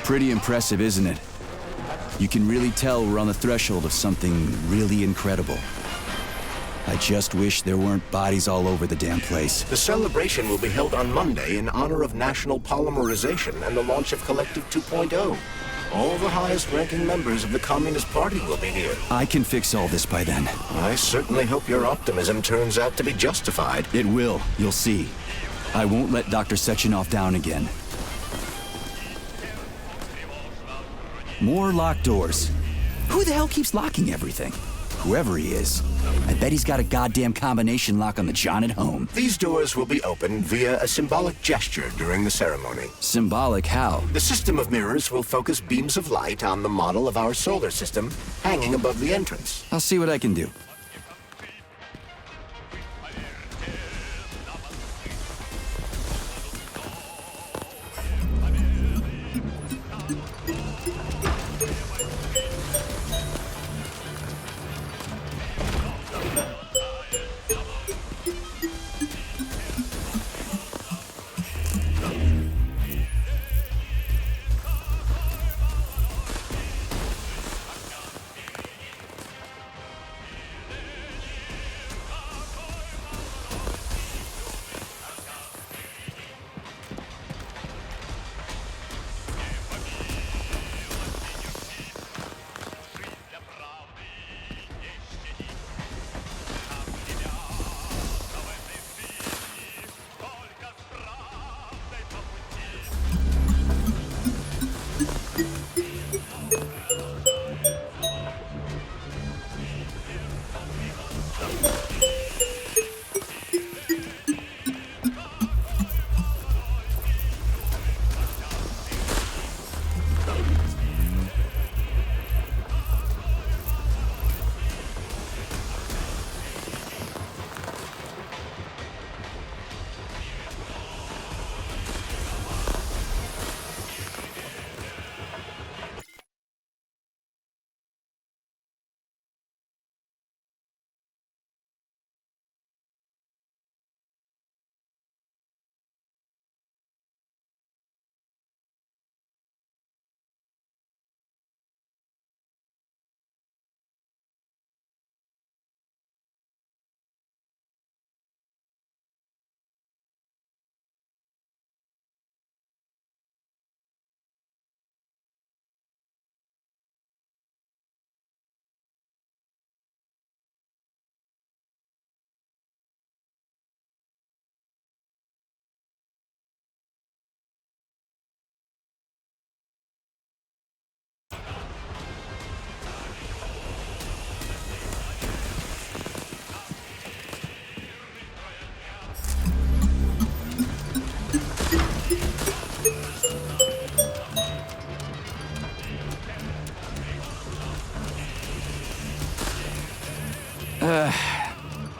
Pretty impressive, isn't it? You can really tell we're on the threshold of something really incredible. I just wish there weren't bodies all over the damn place. The celebration will be held on Monday in honor of National Polymerization and the launch of Collective 2.0. All the highest-ranking members of the Communist Party will be here. I can fix all this by then. I certainly hope your optimism turns out to be justified. It will, you'll see. I won't let Dr. Sechenov down again. More locked doors. Who the hell keeps locking everything? Whoever he is. I bet he's got a goddamn combination lock on the John at home. These doors will be opened via a symbolic gesture during the ceremony. Symbolic how? The system of mirrors will focus beams of light on the model of our solar system hanging above the entrance. I'll see what I can do.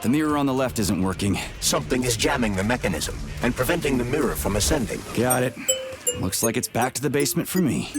The mirror on the left isn't working. Something is jamming the mechanism and preventing the mirror from ascending. Got it. Looks like it's back to the basement for me.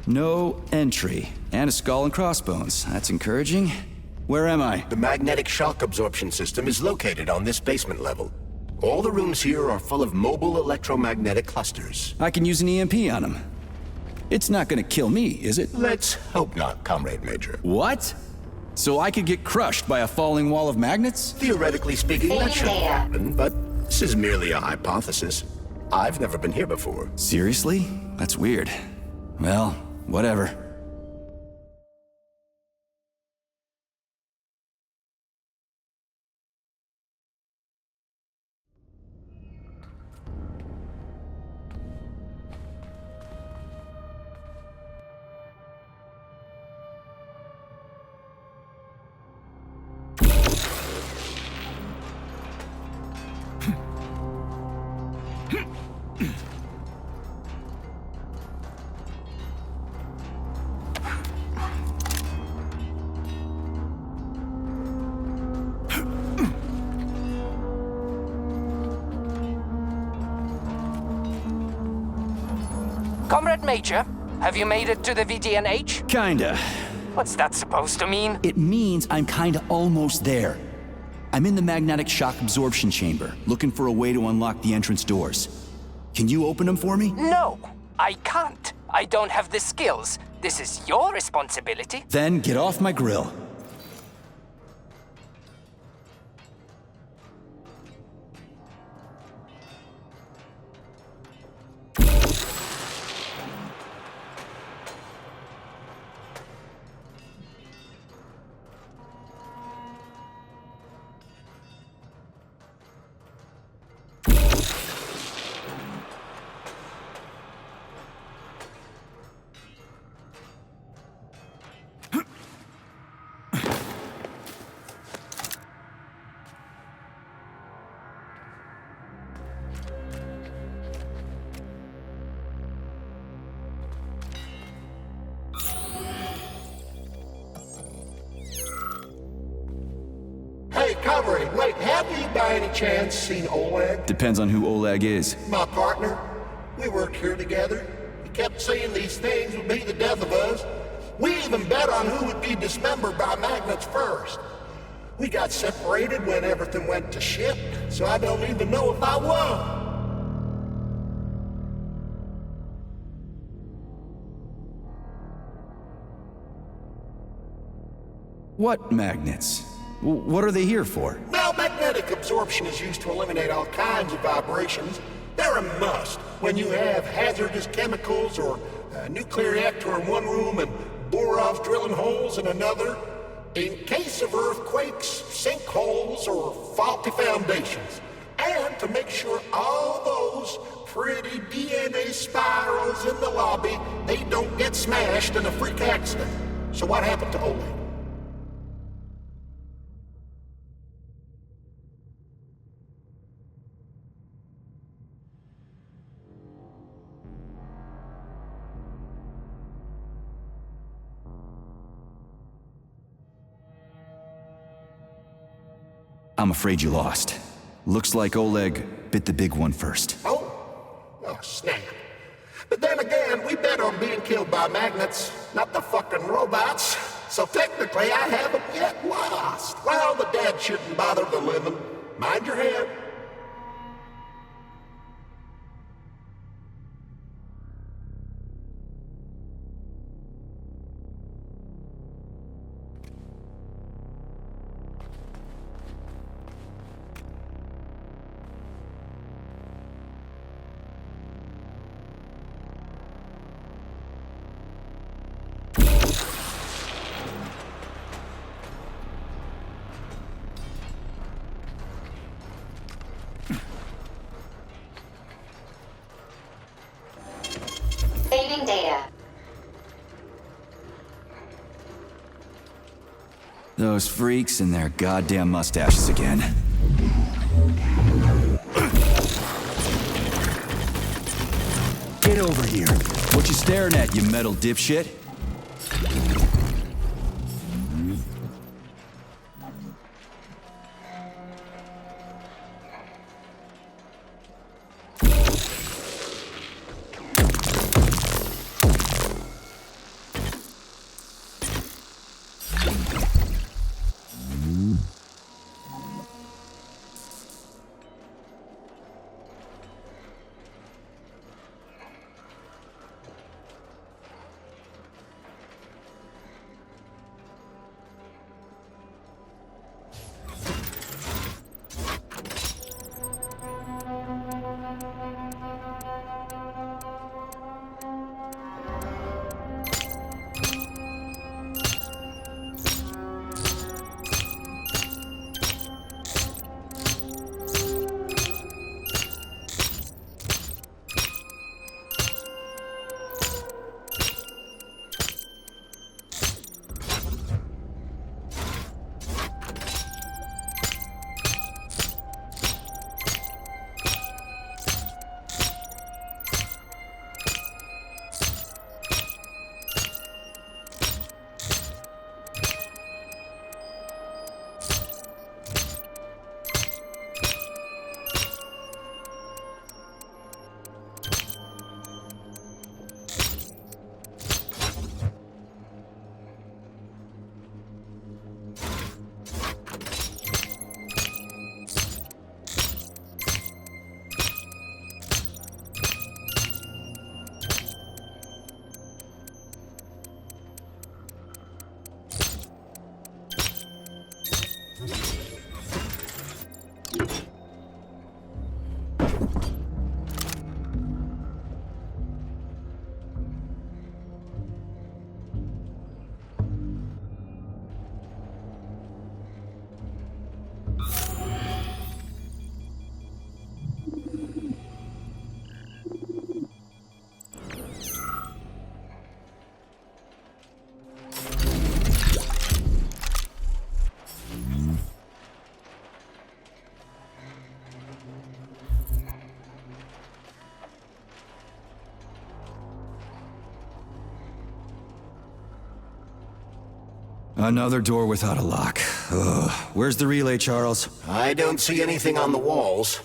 No entry. And a skull and crossbones. That's encouraging. Where am I? The magnetic shock absorption system is located on this basement level. All the rooms here are full of mobile electromagnetic clusters. I can use an EMP on them. It's not gonna kill me, is it? Let's hope not, Comrade Major. What? So I could get crushed by a falling wall of magnets? Theoretically speaking, that should happen, but this is merely a hypothesis. I've never been here before. Seriously? That's weird. Well, whatever. Comrade Major, have you made it to the VDNH? Kinda. What's that supposed to mean? It means I'm kinda almost there. I'm in the magnetic shock absorption chamber, looking for a way to unlock the entrance doors. Can you open them for me? No, I can't. I don't have the skills. This is your responsibility. Then get off my grill. Hey, Comrade, wait, have you by any chance seen Oleg? Depends on who Oleg is. My partner. We worked here together. He kept saying these things would be the death of us. We even bet on who would be dismembered by magnets first. We got separated when everything went to shit, so I don't even know if I won. What magnets? What are they here for? Now, magnetic absorption is used to eliminate all kinds of vibrations. They're a must when you have hazardous chemicals or a nuclear reactor in one room and Borov's drilling holes in another. In case of earthquakes, sinkholes, or faulty foundations. And to make sure all those pretty DNA spirals in the lobby, they don't get smashed in a freak accident. So what happened to Oleg? I'm afraid you lost. Looks like Oleg bit the big one first. Oh, snap. But then again, we bet on being killed by magnets, not the fucking robots. So technically, I haven't yet lost. Well, the dead shouldn't bother the living. Mind your head. Saving data. Those freaks and their goddamn mustaches again. Get over here. What you staring at, you metal dipshit? Another door without a lock. Ugh. Where's the relay, Charles? I don't see anything on the walls.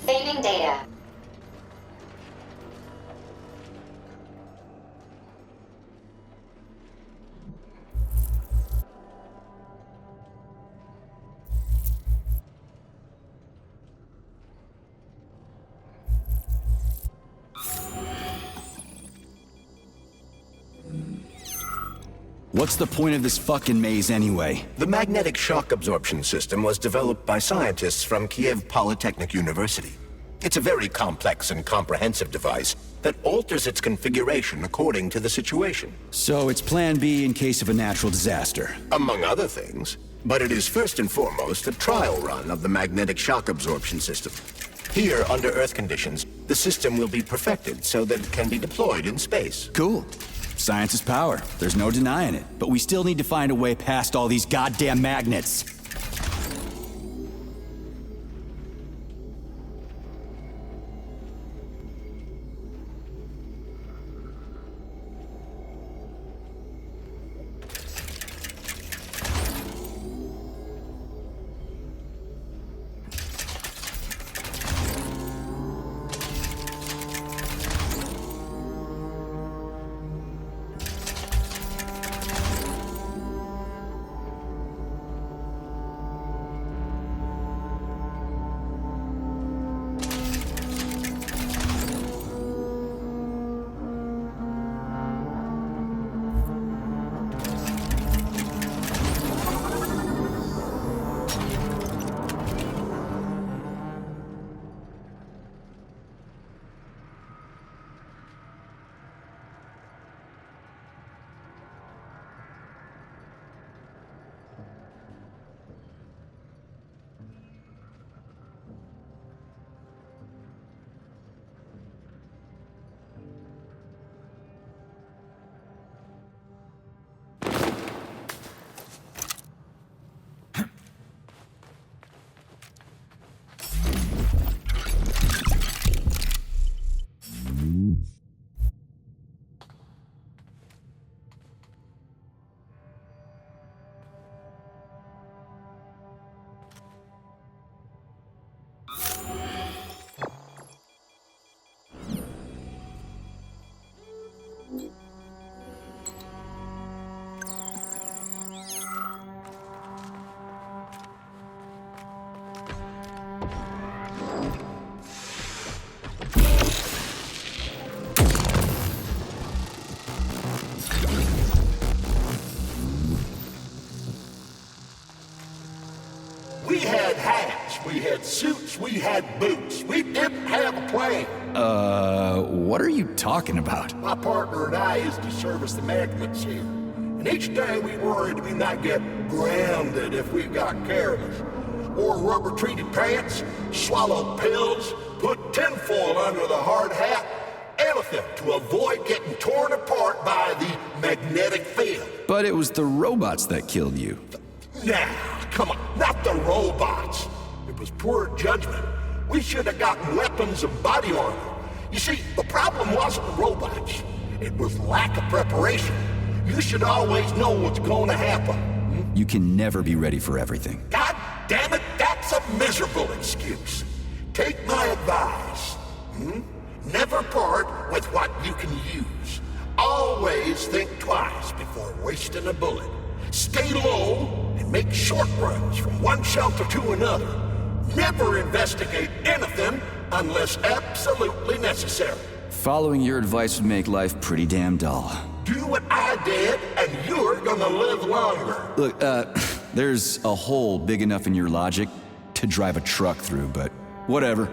Saving data. What's the point of this fucking maze anyway? The magnetic shock absorption system was developed by scientists from Kiev Polytechnic University. It's a very complex and comprehensive device that alters its configuration according to the situation. So it's plan B in case of a natural disaster. Among other things. But it is first and foremost a trial run of the magnetic shock absorption system. Here, under Earth conditions, the system will be perfected so that it can be deployed in space. Cool. Science is power. There's no denying it. But we still need to find a way past all these goddamn magnets. We had hats, we had suits, we had boots. We didn't have a plane. What are you talking about? My partner and I used to service the magnets here. And each day we worried we might get grounded if we got careless. Wore rubber-treated pants, swallowed pills, put tinfoil under the hard hat, anything to avoid getting torn apart by the magnetic field. But it was the robots that killed you. Nah, come on, not the robots. It was poor judgment. We should have gotten weapons and body armor. You see, the problem wasn't the robots. It was lack of preparation. You should always know what's going to happen. You can never be ready for everything. God damn it, that's a miserable excuse. Take my advice. Never part with what you can use. Always think twice before wasting a bullet. Stay low and make short runs from one shelter to another. Never investigate anything unless absolutely necessary. Following your advice would make life pretty damn dull. Do what I did, and you're gonna live longer. Look, there's a hole big enough in your logic to drive a truck through, but whatever.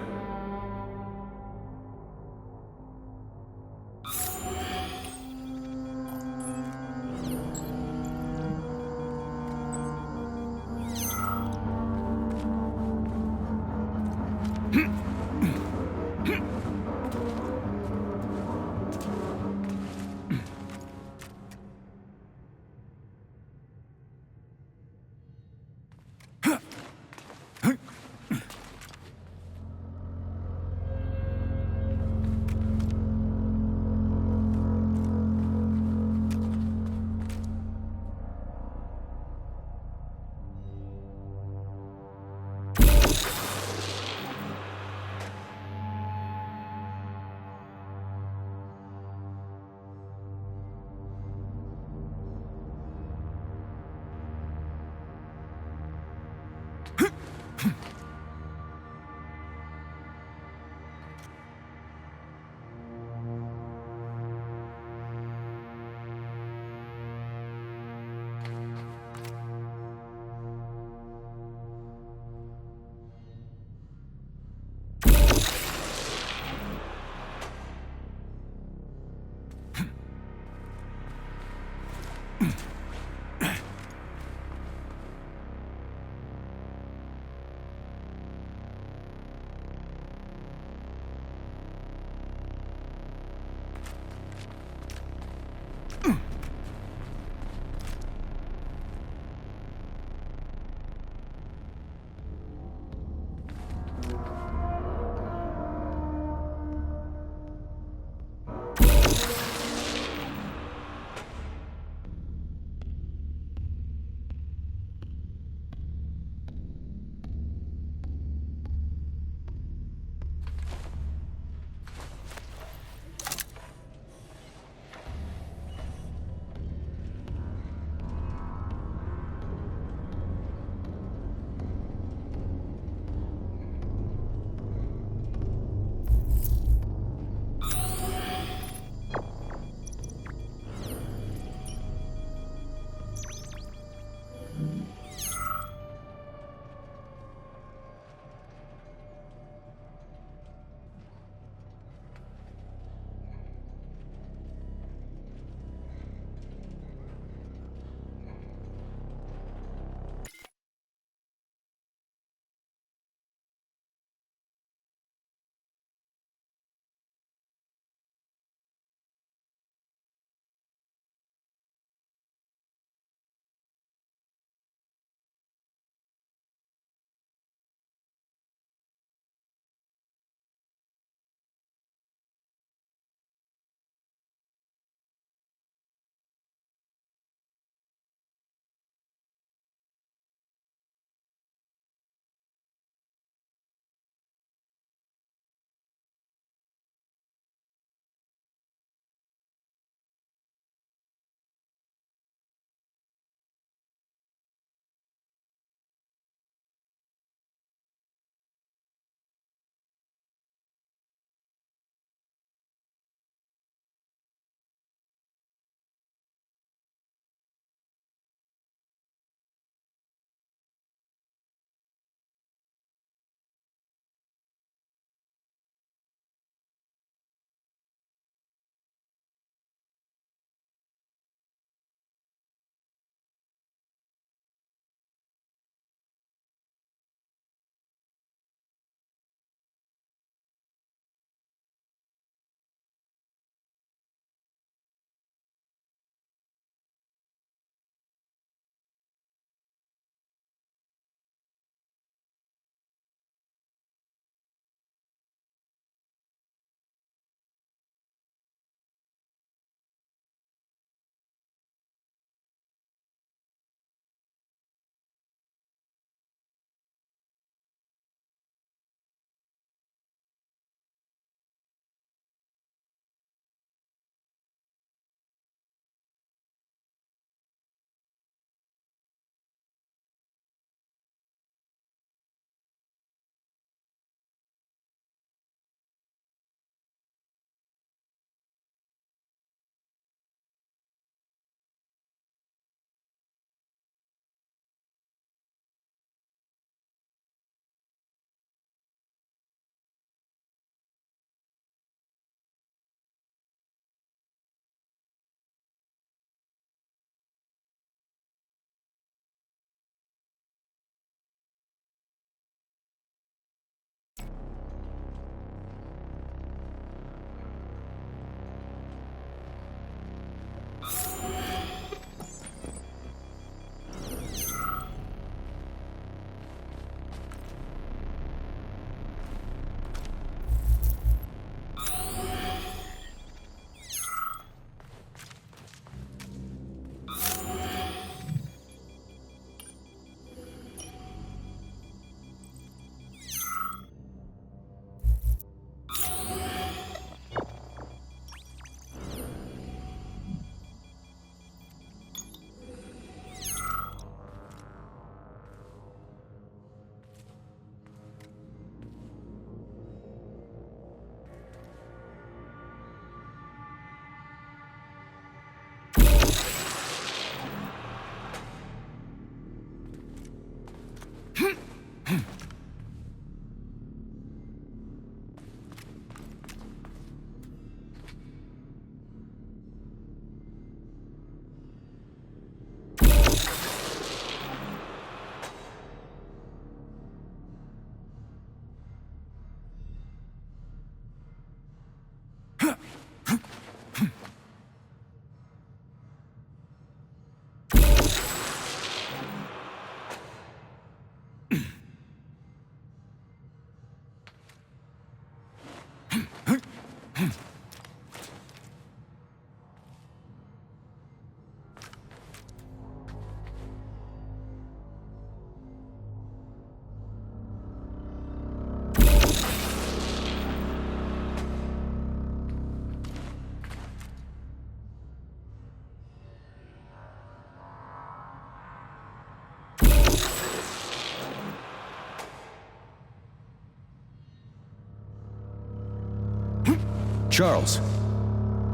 Charles,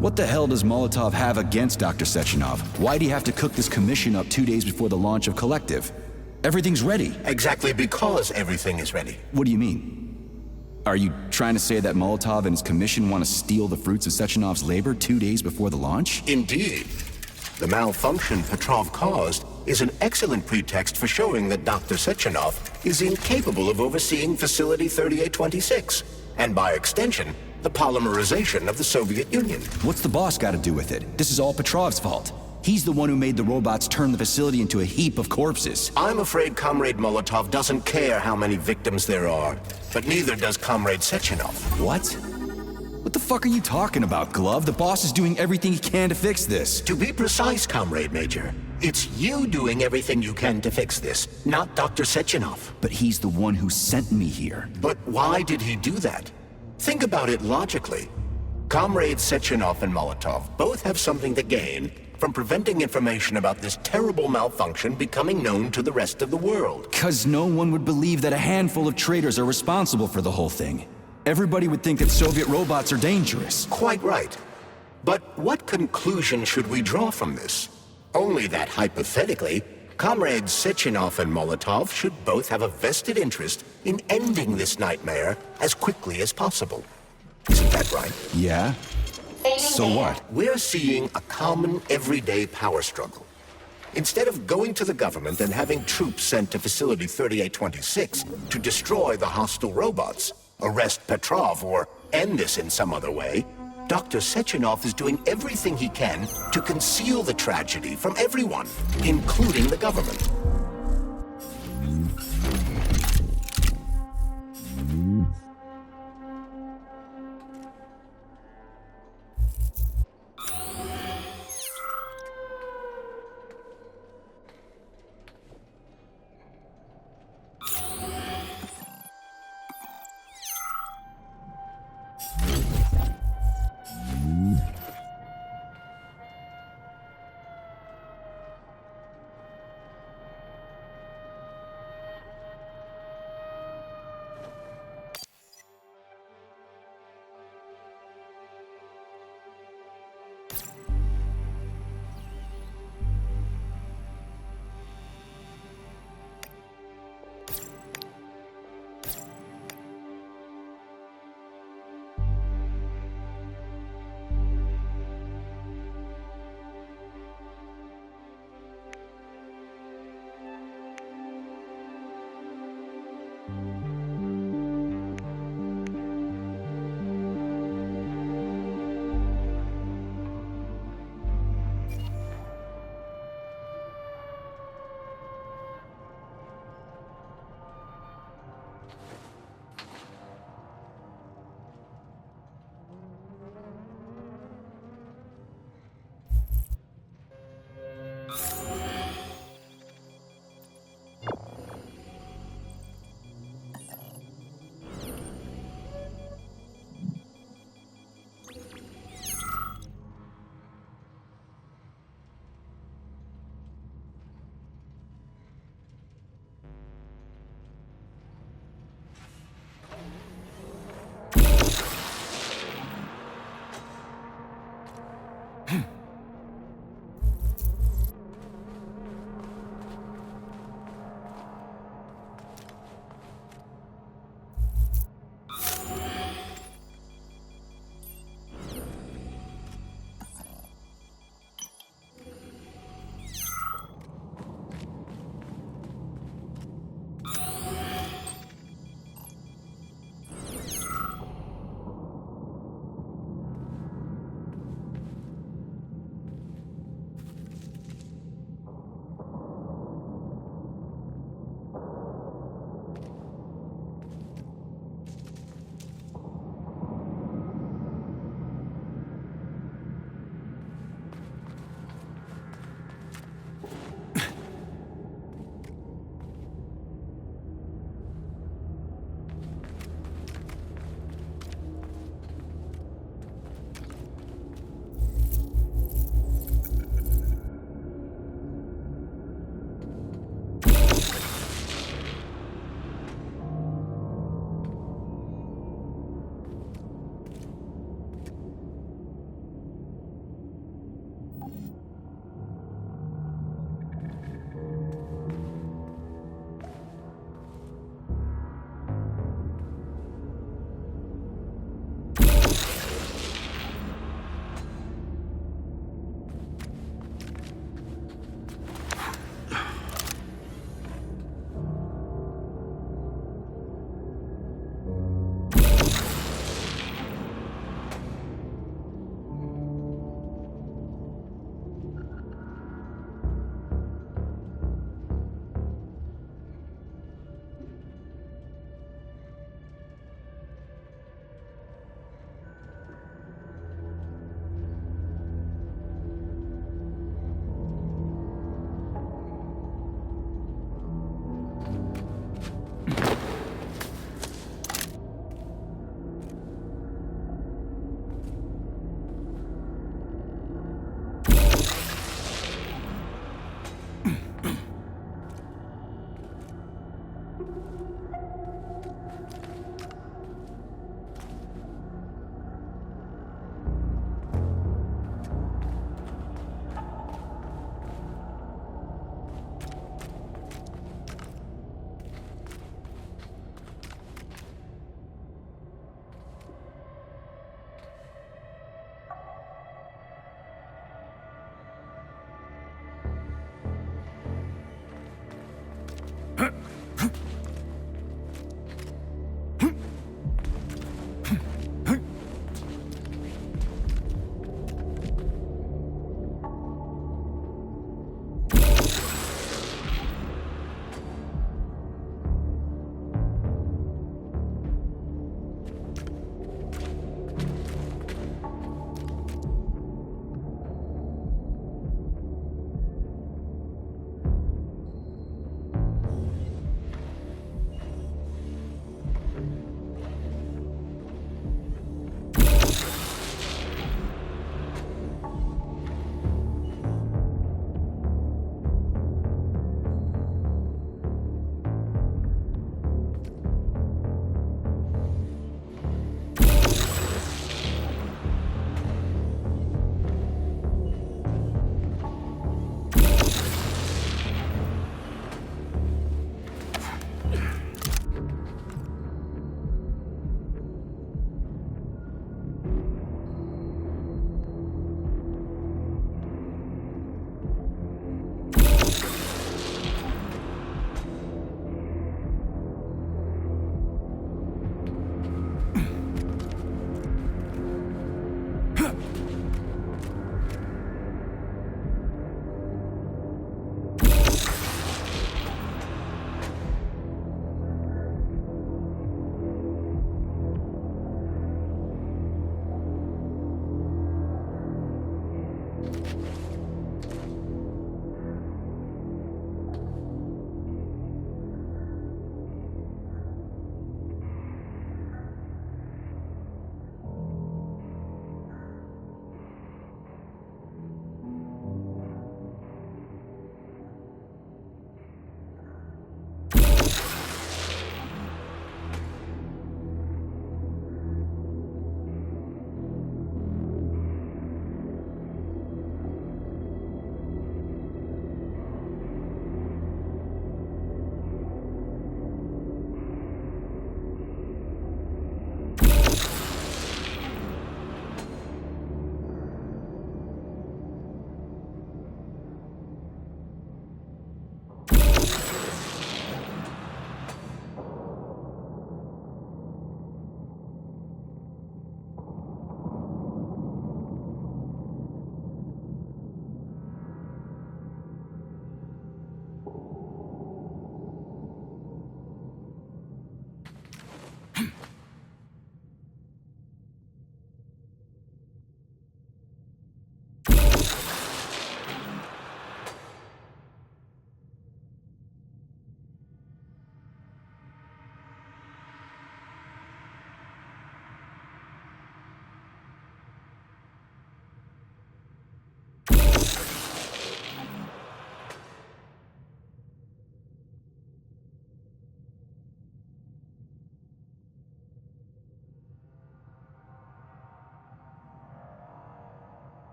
what the hell does Molotov have against Dr. Sechenov? Why'd he have to cook this commission up 2 days before the launch of Collective? Everything's ready. Exactly because everything is ready. What do you mean? Are you trying to say that Molotov and his commission want to steal the fruits of Sechenov's labor 2 days before the launch? Indeed. The malfunction Petrov caused is an excellent pretext for showing that Dr. Sechenov is incapable of overseeing Facility 3826, and by extension, the polymerization of the Soviet Union. What's the boss got to do with it? This is all Petrov's fault. He's the one who made the robots turn the facility into a heap of corpses. I'm afraid Comrade Molotov doesn't care how many victims there are, but neither does Comrade Sechenov. What? What the fuck are you talking about, Glove? The boss is doing everything he can to fix this. To be precise, Comrade Major, it's you doing everything you can to fix this, not Dr. Sechenov. But he's the one who sent me here. But why did he do that? Think about it logically. Comrades Sechenov and Molotov both have something to gain from preventing information about this terrible malfunction becoming known to the rest of the world. 'Cause no one would believe that a handful of traitors are responsible for the whole thing. Everybody would think that Soviet robots are dangerous. Quite right. But what conclusion should we draw from this? Only that hypothetically, Comrades Sechenov and Molotov should both have a vested interest in ending this nightmare as quickly as possible. Isn't that right? Yeah? So what? We're seeing a common everyday power struggle. Instead of going to the government and having troops sent to Facility 3826 to destroy the hostile robots, arrest Petrov, or end this in some other way, Dr. Sechenov is doing everything he can to conceal the tragedy from everyone, including the government.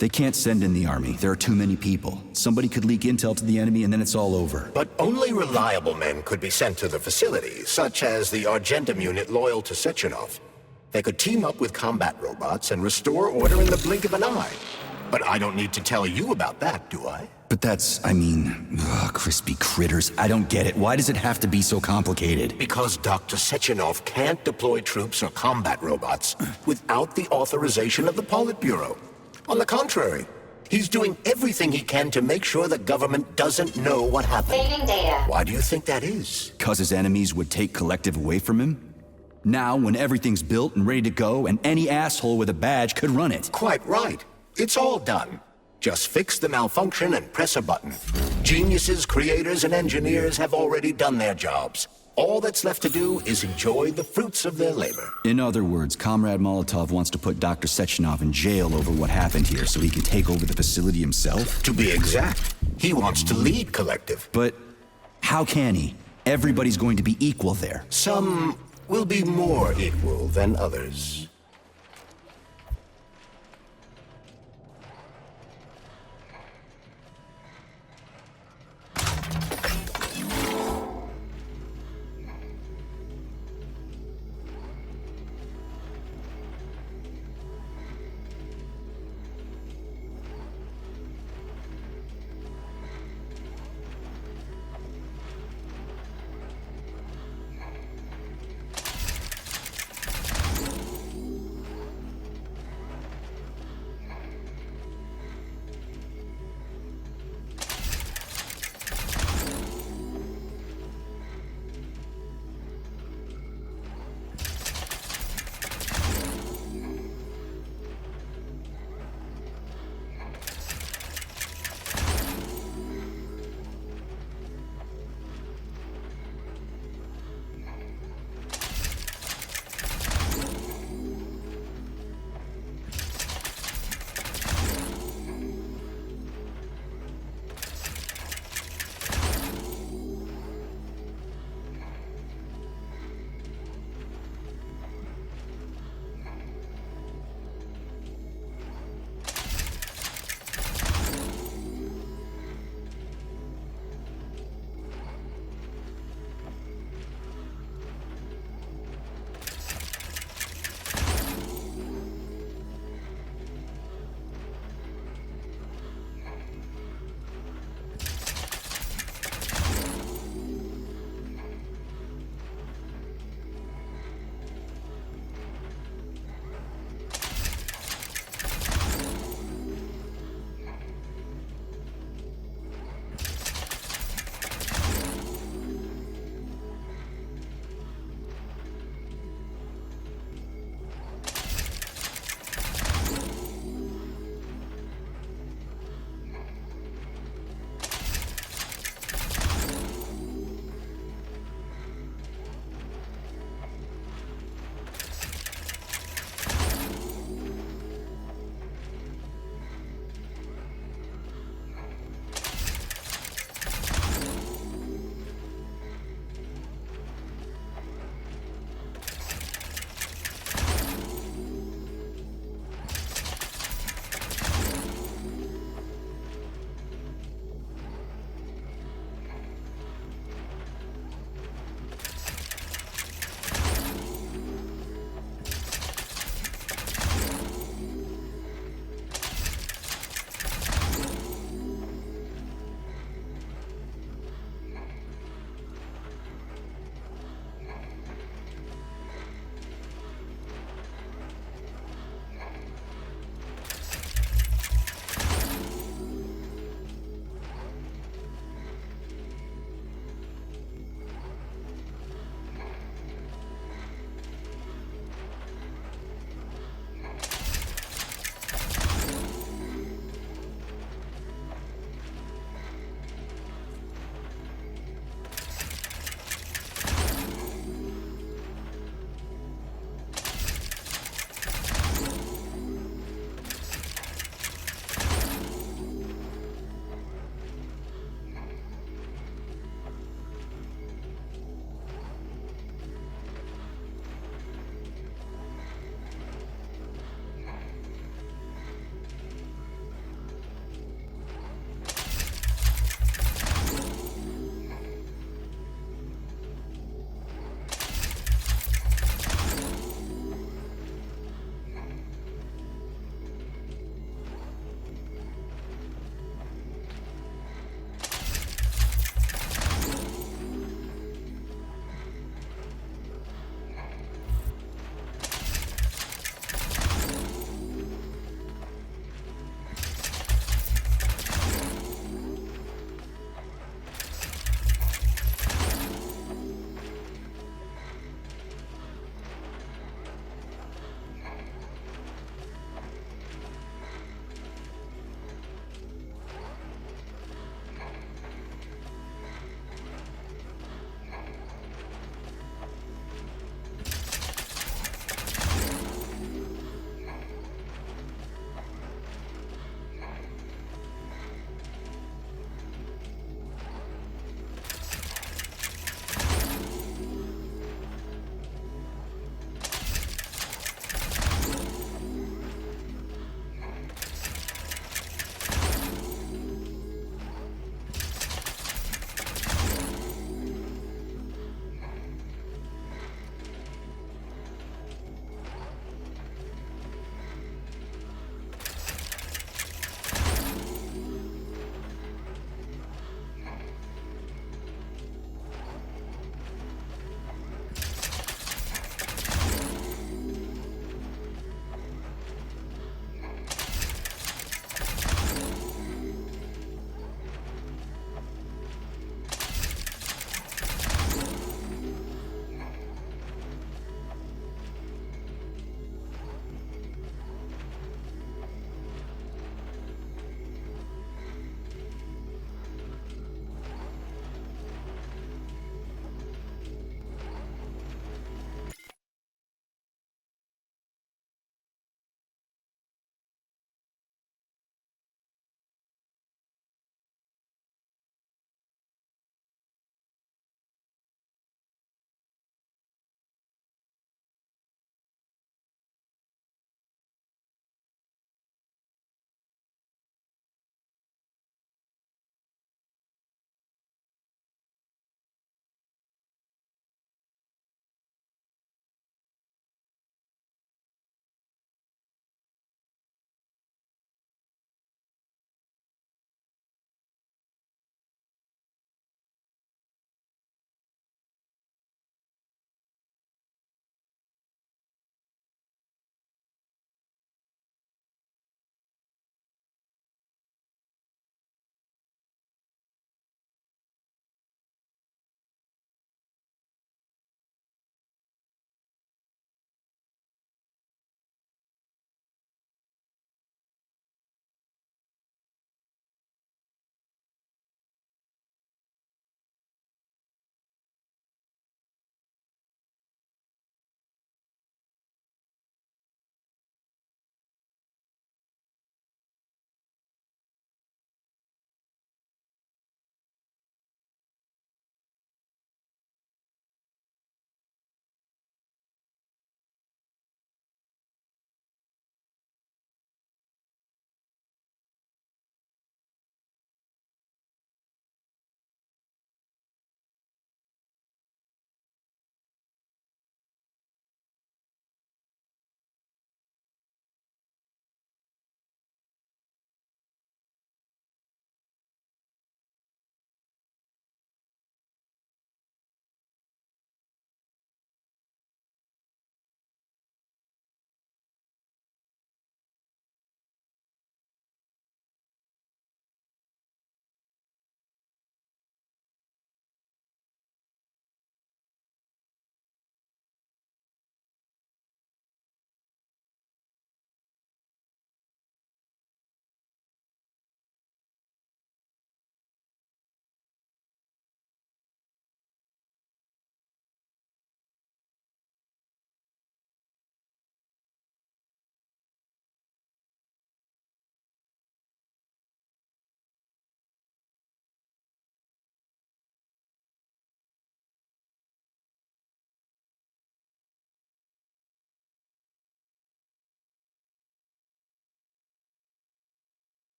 They can't send in the army. There are too many people. Somebody could leak intel to the enemy and then it's all over. But only reliable men could be sent to the facility, such as the Argentum unit loyal to Sechenov. They could team up with combat robots and restore order in the blink of an eye. But I don't need to tell you about that, do I? But that's, crispy critters. I don't get it. Why does it have to be so complicated? Because Dr. Sechenov can't deploy troops or combat robots without the authorization of the Politburo. On the contrary, he's doing everything he can to make sure the government doesn't know what happened. Saving data. Why do you think that is? 'Cause his enemies would take Collective away from him? Now, when everything's built and ready to go, and any asshole with a badge could run it. Quite right. It's all done. Just fix the malfunction and press a button. Geniuses, creators, and engineers have already done their jobs. All that's left to do is enjoy the fruits of their labor. In other words, Comrade Molotov wants to put Dr. Sechenov in jail over what happened here so he can take over the facility himself? To be exact, he wants to lead Collective. But how can he? Everybody's going to be equal there. Some will be more equal than others.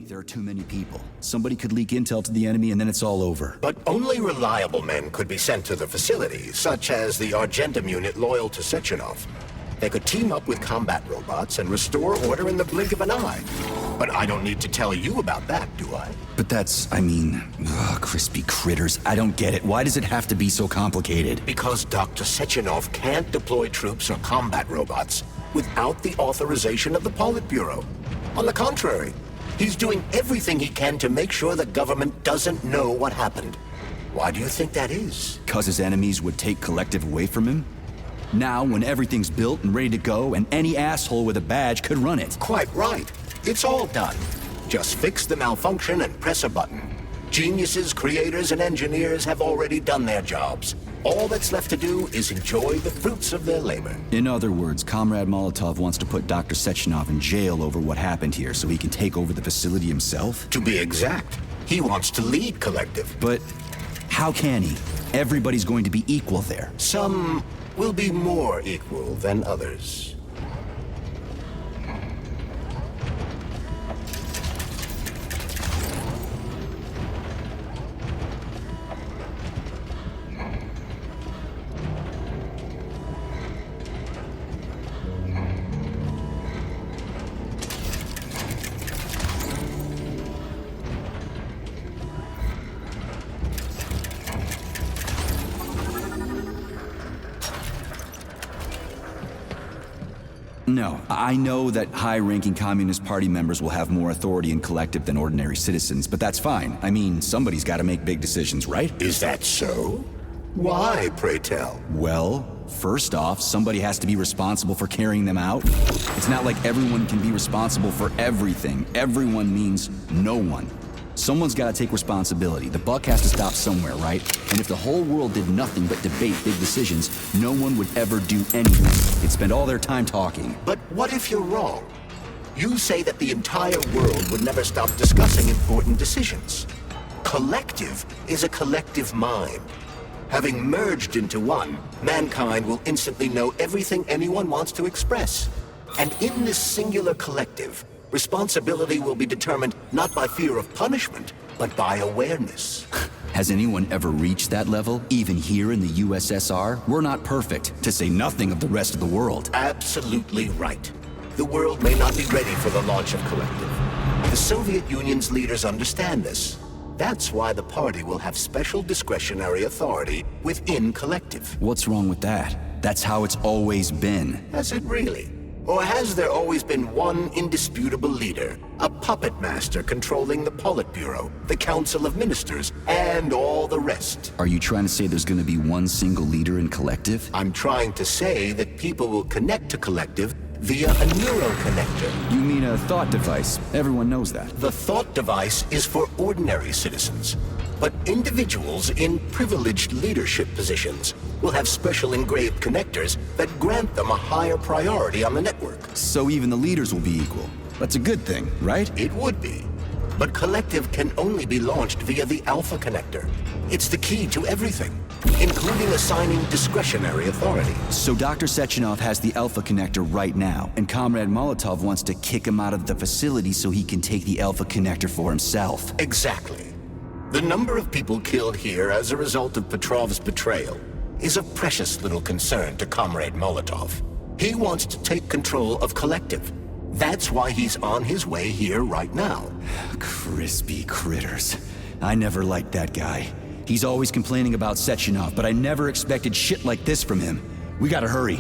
There are too many people. Somebody could leak intel to the enemy and then it's all over. But only reliable men could be sent to the facility, such as the Argentum unit loyal to Sechenov. They could team up with combat robots and restore order in the blink of an eye. But I don't need to tell you about that, do I? But that's, crispy critters. I don't get it. Why does it have to be so complicated? Because Dr. Sechenov can't deploy troops or combat robots without the authorization of the Politburo. On the contrary, he's doing everything he can to make sure the government doesn't know what happened. Why do you think that is? 'Cause his enemies would take Collective away from him? Now, when everything's built and ready to go, and any asshole with a badge could run it. Quite right. It's all done. Just fix the malfunction and press a button. Geniuses, creators, and engineers have already done their jobs. All that's left to do is enjoy the fruits of their labor. In other words, Comrade Molotov wants to put Dr. Sechenov in jail over what happened here so he can take over the facility himself? To be exact, he wants to lead Collective. But how can he? Everybody's going to be equal there. Some will be more equal than others. No, I know that high-ranking Communist Party members will have more authority in Collective than ordinary citizens, but that's fine. I mean, somebody's got to make big decisions, right? Is that so? Why, pray tell? Well, first off, somebody has to be responsible for carrying them out. It's not like everyone can be responsible for everything. Everyone means no one. Someone's got to take responsibility. The buck has to stop somewhere, right? And if the whole world did nothing but debate big decisions, no one would ever do anything. They'd spend all their time talking. But what if you're wrong? You say that the entire world would never stop discussing important decisions. Collective is a collective mind. Having merged into one, mankind will instantly know everything anyone wants to express. And in this singular collective, responsibility will be determined not by fear of punishment, but by awareness. Has anyone ever reached that level, even here in the USSR? We're not perfect, to say nothing of the rest of the world. Absolutely right. The world may not be ready for the launch of Collective. The Soviet Union's leaders understand this. That's why the party will have special discretionary authority within Collective. What's wrong with that? That's how it's always been. Has it really? Or has there always been one indisputable leader, a puppet master controlling the Politburo, the Council of Ministers, and all the rest? Are you trying to say there's going to be one single leader in Collective? I'm trying to say that people will connect to Collective via a neuroconnector. You mean a thought device? Everyone knows that. The thought device is for ordinary citizens, but individuals in privileged leadership positions will have special engraved connectors that grant them a higher priority on the network. So even the leaders will be equal. That's a good thing, right? It would be. But Collective can only be launched via the Alpha Connector. It's the key to everything, including assigning discretionary authority. So Dr. Sechenov has the Alpha Connector right now, and Comrade Molotov wants to kick him out of the facility so he can take the Alpha Connector for himself. Exactly. The number of people killed here as a result of Petrov's betrayal is a precious little concern to Comrade Molotov. He wants to take control of Collective. That's why he's on his way here right now. Crispy critters. I never liked that guy. He's always complaining about Sechenov, but I never expected shit like this from him. We gotta hurry.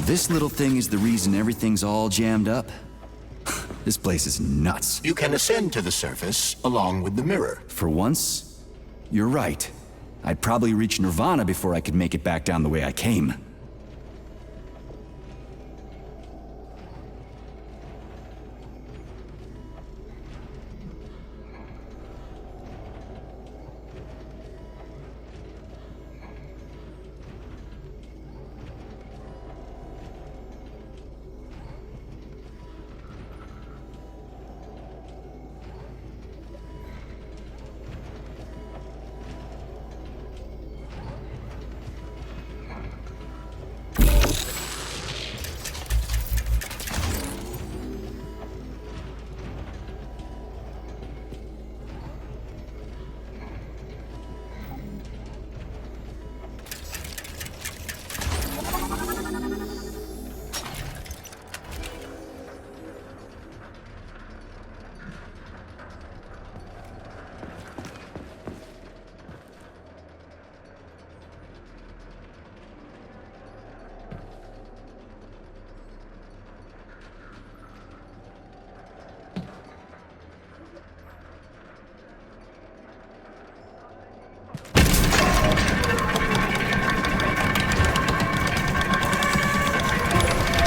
this little thing is the reason everything's all jammed up? This place is nuts. You can ascend to the surface along with the mirror. For once, you're right. I'd probably reach Nirvana before I could make it back down the way I came.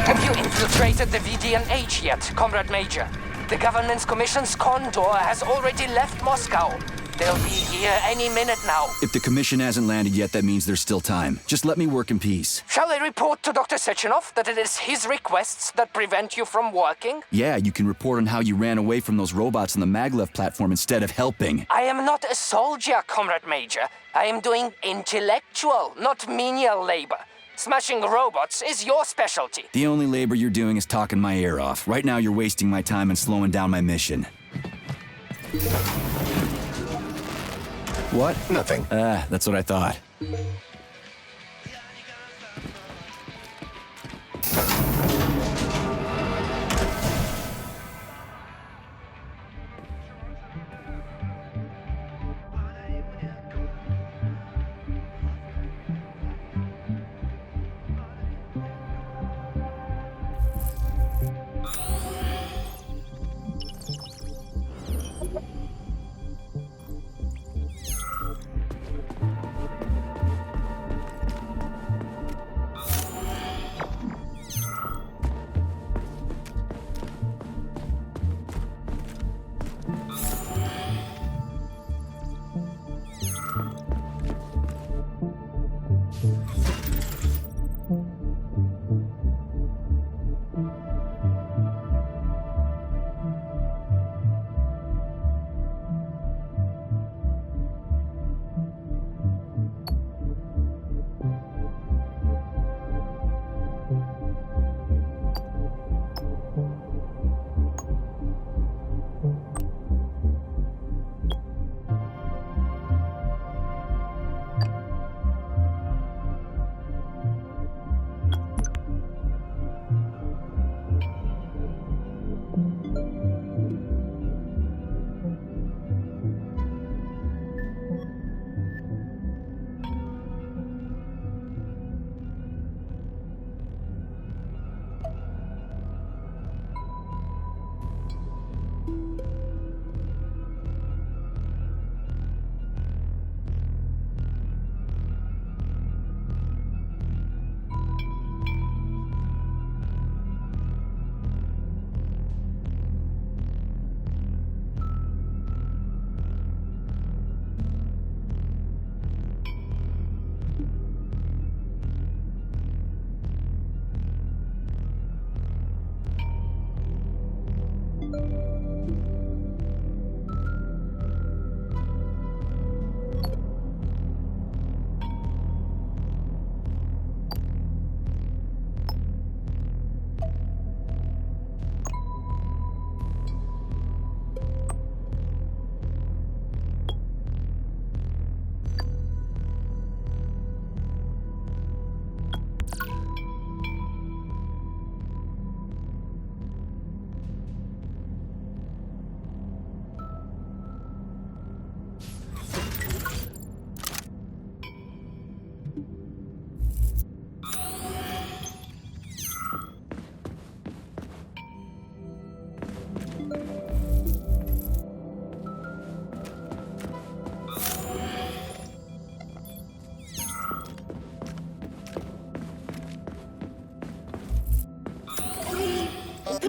Have you infiltrated the VDNH yet, Comrade Major? The government's commission's condor has already left Moscow. They'll be here any minute now. If the commission hasn't landed yet, that means there's still time. Just let me work in peace. Shall I report to Dr. Sechenov that it is his requests that prevent you from working? Yeah, you can report on how you ran away from those robots on the maglev platform instead of helping. I am not a soldier, Comrade Major. I am doing intellectual, not menial labor. Smashing robots is your specialty. The only labor you're doing is talking my ear off. Right now, you're wasting my time and slowing down my mission. What? Nothing. That's what I thought.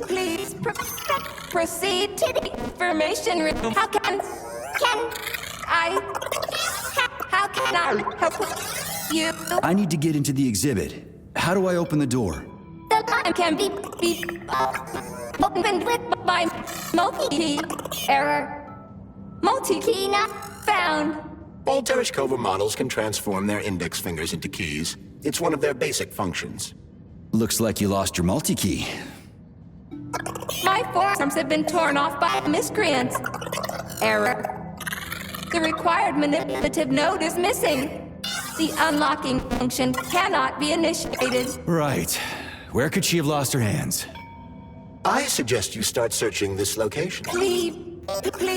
Please proceed to the information. How can I help you? I need to get into the exhibit. How do I open the door? The line can be opened with by multi-key. Error. Multi-key not found. All Tereshkova models can transform their index fingers into keys. It's one of their basic functions. Looks like you lost your multi-key. My forearms have been torn off by miscreants. Error. The required manipulative node is missing. The unlocking function cannot be initiated. Right. Where could she have lost her hands? I suggest you start searching this location. Please.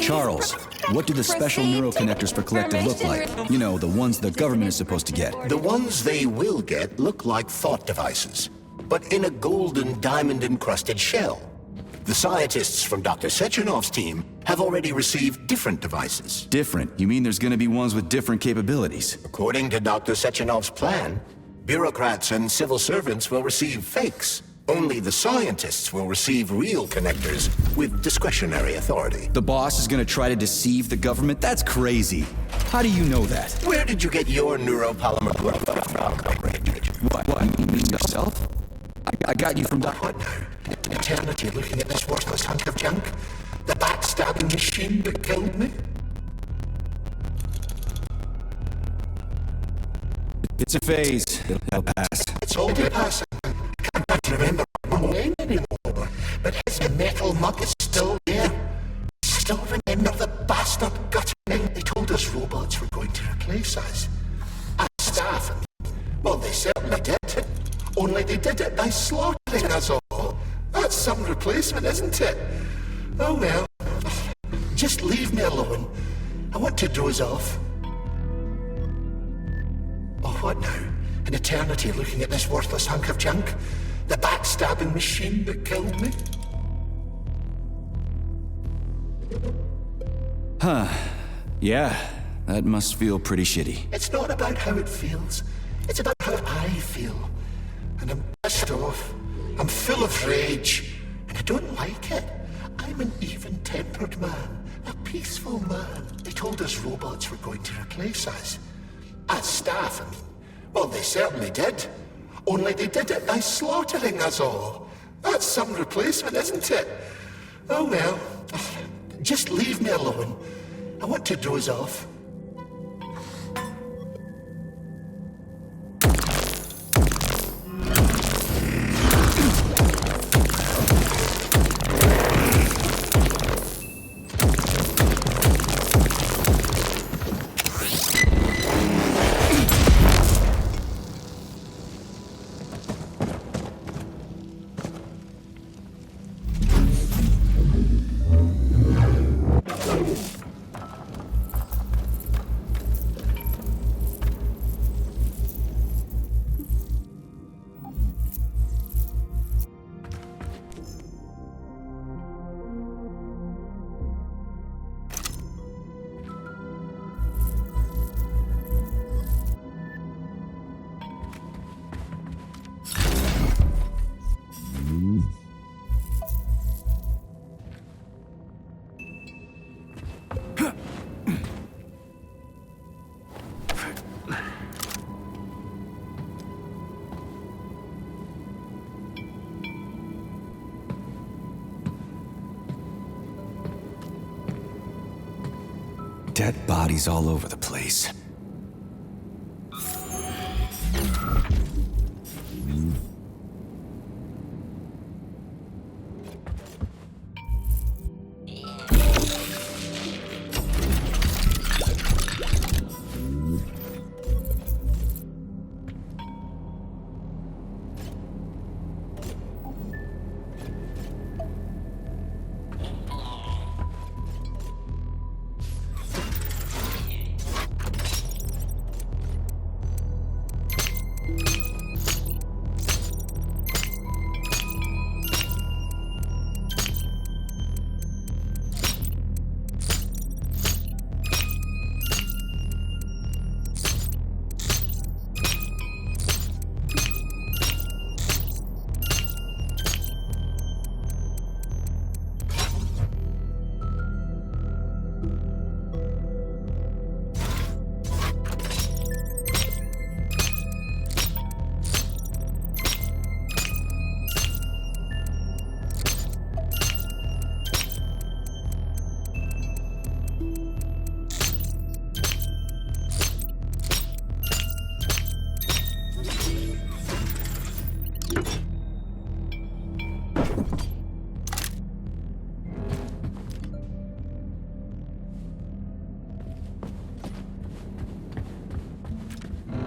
Charles, what do the special neuroconnectors for Collective look like? You know, the ones the government is supposed to get. The ones they will get look like thought devices, but in a golden diamond-encrusted shell. The scientists from Dr. Sechenov's team have already received different devices. Different? You mean there's gonna be ones with different capabilities? According to Dr. Sechenov's plan, bureaucrats and civil servants will receive fakes. Only the scientists will receive real connectors with discretionary authority. The boss is gonna try to deceive the government? That's crazy. How do you know that? Where did you get your neuropolymer from? What? You mean yourself? I got you from What now? An eternity looking at this worthless hunk of junk? The backstabbing machine that killed me? It's a phase. It'll pass. It's all passing. I can't quite remember my name anymore, but his metal mug is still there. Still remember the bastard gutting. They told us robots were going to replace us. As staff, well, they certainly did. Only they did it by slaughtering us all. That's some replacement, isn't it? Oh well. Just leave me alone. I want to doze off. Oh, what now? An eternity looking at this worthless hunk of junk? The backstabbing machine that killed me? Yeah, that must feel pretty shitty. It's not about how it feels. It's about how I feel. And I'm pissed off. I'm full of rage. And I don't like it. I'm an even-tempered man. A peaceful man. They told us robots were going to replace us. As staff, I mean. Well, they certainly did. Only they did it by slaughtering us all. That's some replacement, isn't it? Oh well. Just leave me alone. I want to doze off. Dead bodies all over the place.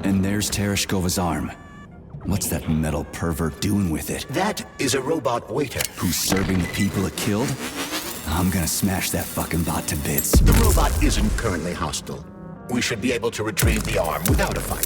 And there's Tereshkova's arm. What's that metal pervert doing with it? That is a robot waiter. Who's serving the people it killed? I'm gonna smash that fucking bot to bits. The robot isn't currently hostile. We should be able to retrieve the arm without a fight.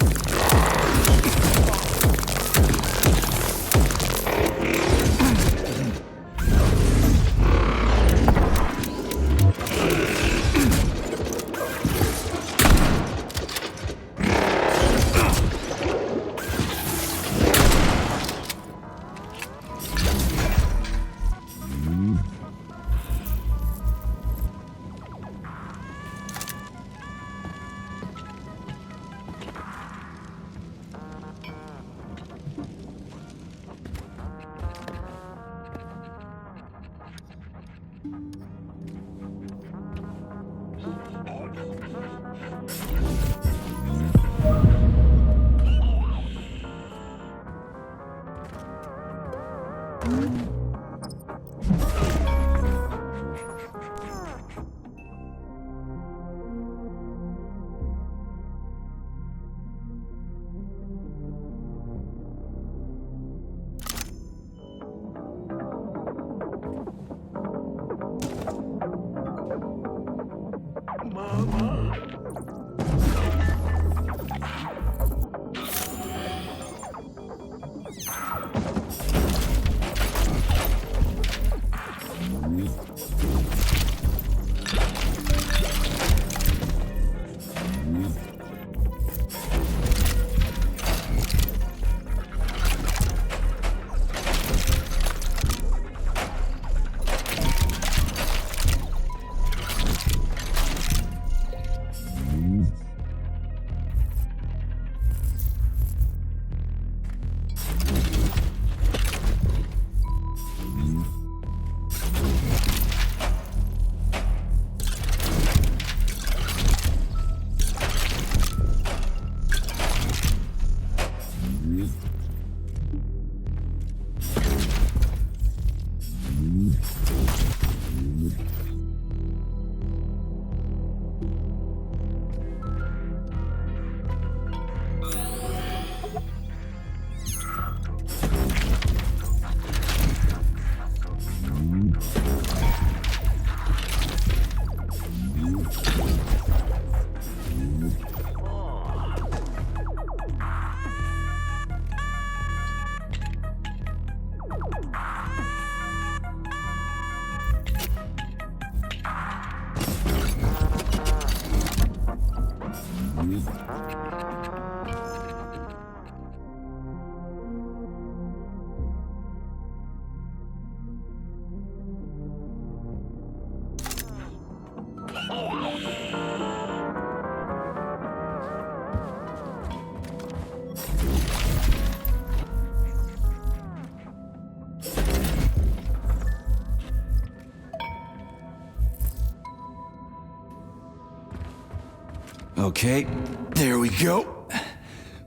Okay, there we go.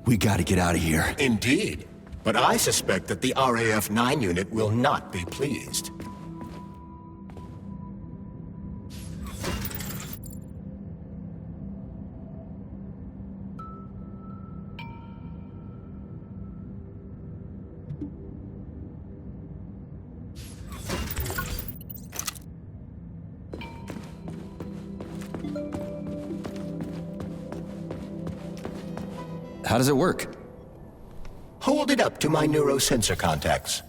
We gotta get out of here. Indeed. But I suspect that the RAF-9 unit will not be pleased. How does it work? Hold it up to my neurosensor contacts.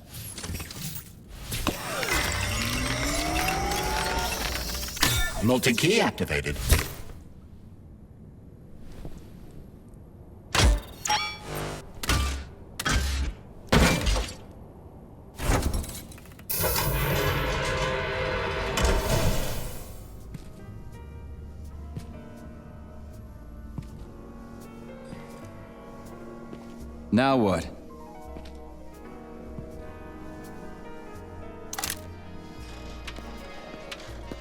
Multi-key activated. Now what?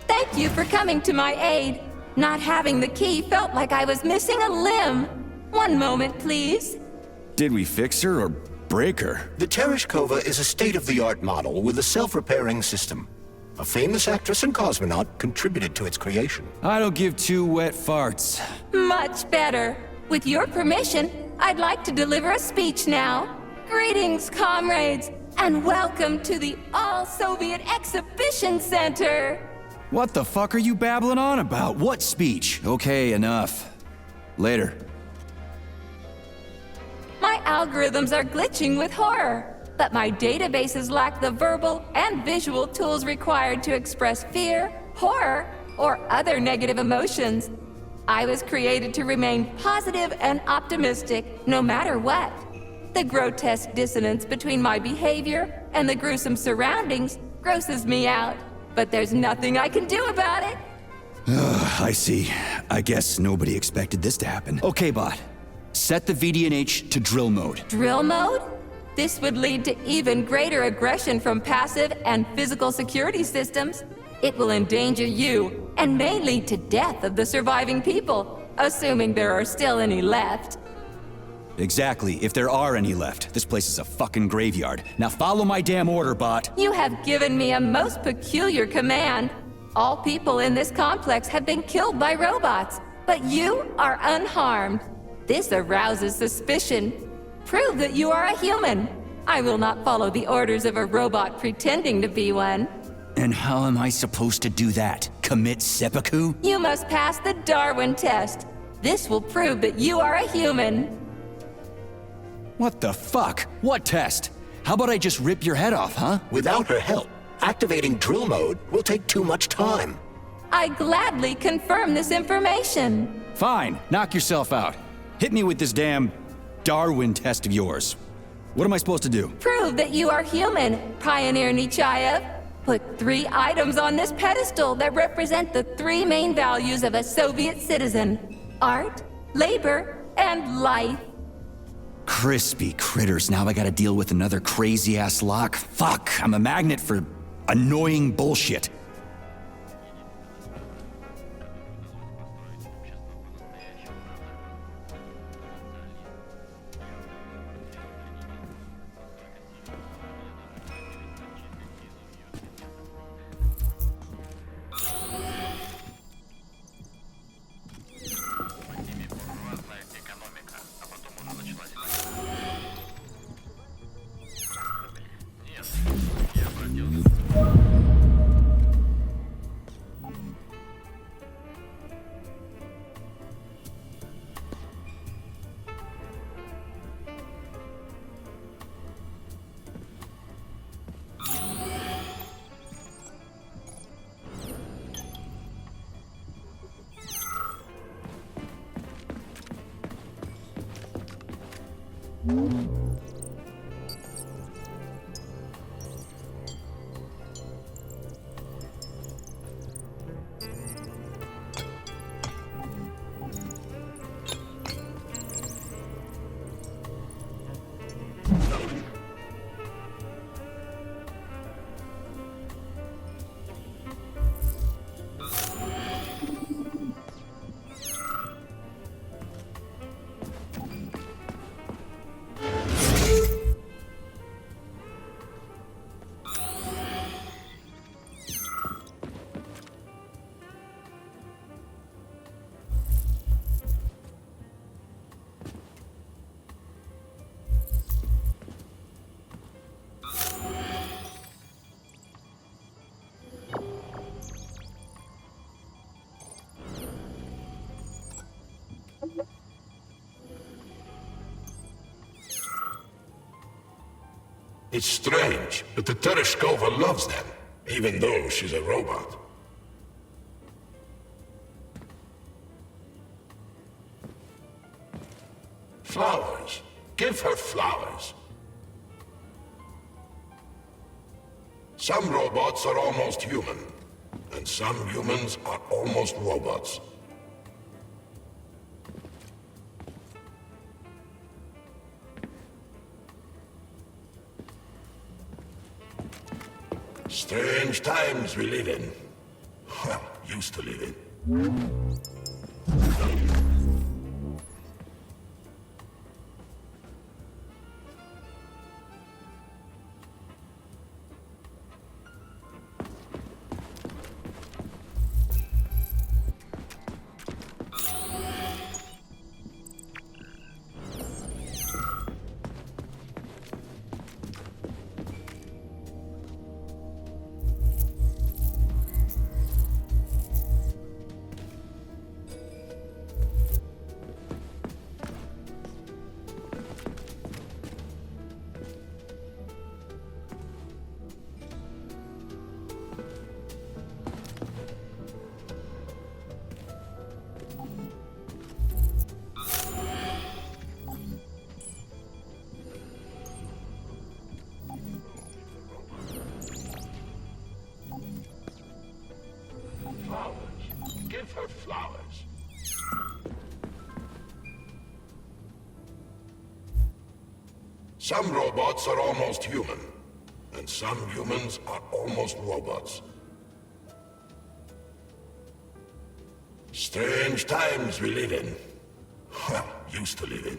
Thank you for coming to my aid. Not having the key felt like I was missing a limb. One moment, please. Did we fix her or breaker. The Tereshkova is a state-of-the-art model with a self-repairing system. A famous actress and cosmonaut contributed to its creation. I don't give two wet farts. Much better. With your permission, I'd like to deliver a speech now. Greetings, comrades, and welcome to the All-Soviet Exhibition Center. What the fuck are you babbling on about? What speech? Okay, enough. Later. My algorithms are glitching with horror, but my databases lack the verbal and visual tools required to express fear, horror, or other negative emotions. I was created to remain positive and optimistic, no matter what. The grotesque dissonance between my behavior and the gruesome surroundings grosses me out, but there's nothing I can do about it. I see. I guess nobody expected this to happen. Okay, bot. Set the VDNH to drill mode. Drill mode? This would lead to even greater aggression from passive and physical security systems. It will endanger you, and may lead to death of the surviving people, assuming there are still any left. Exactly, if there are any left. This place is a fucking graveyard. Now follow my damn order, bot. You have given me a most peculiar command. All people in this complex have been killed by robots, but you are unharmed. This arouses suspicion. Prove that you are a human. I will not follow the orders of a robot pretending to be one. And how am I supposed to do that? Commit seppuku? You must pass the Darwin test. This will prove that you are a human. What the fuck? What test? How about I just rip your head off, huh? Without her help, activating drill mode will take too much time. I gladly confirm this information. Fine, knock yourself out. Hit me with this damn Darwin test of yours. What am I supposed to do? Prove that you are human, Pioneer Nechayev. Put 3 items on this pedestal that represent the 3 main values of a Soviet citizen: art, labor, and life. Crispy critters, now I gotta deal with another crazy-ass lock. Fuck, I'm a magnet for annoying bullshit. It's strange, but the Tereshkova loves them, even though she's a robot. Flowers. Give her flowers. Some robots are almost human, and some humans are almost robots. Strange times we live in. Well, used to live in. Some robots are almost human, and some humans are almost robots. Strange times we live in. Well, used to live in.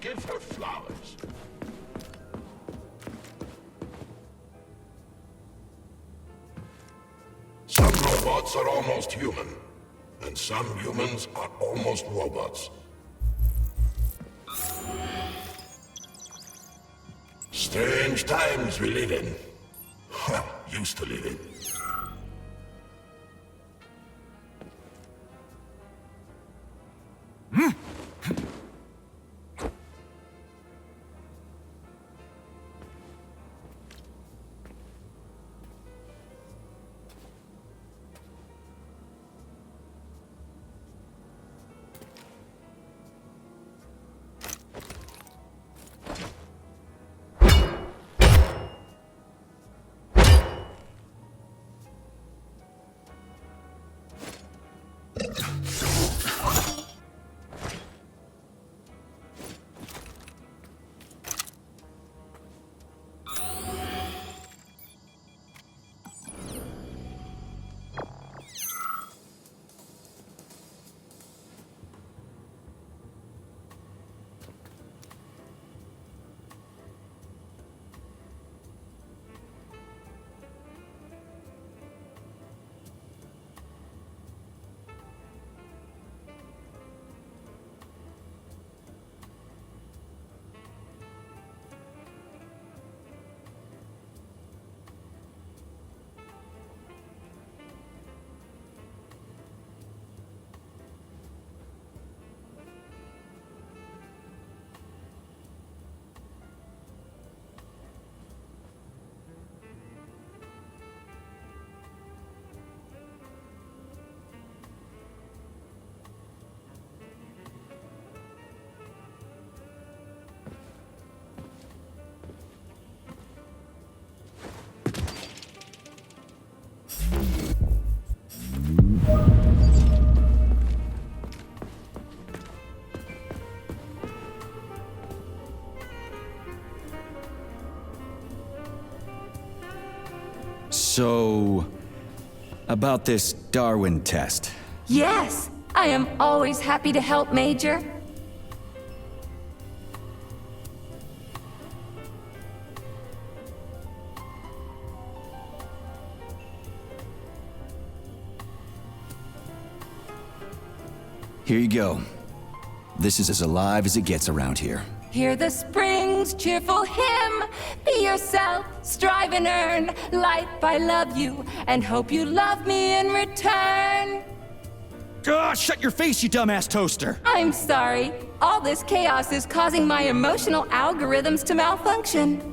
Give her flowers. Some robots are almost human, and some humans are almost robots. Strange times we live in. Well, used to live in. So, about this Darwin test. Yes, I am always happy to help, Major. Here you go. This is as alive as it gets around here. Hear the spring's cheerful hymn. Be yourself, strive and earn. Life, I love you, and hope you love me in return. Shut your face, you dumbass toaster! I'm sorry. All this chaos is causing my emotional algorithms to malfunction.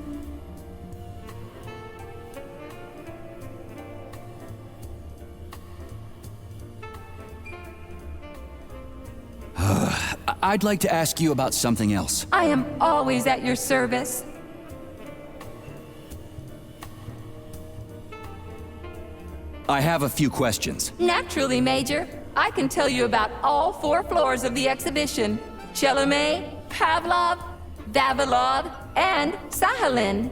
I'd like to ask you about something else. I am always at your service. I have a few questions. Naturally, Major. I can tell you about all 4 floors of the exhibition. Chelomey, Pavlov, Vavilov, and Sahalin.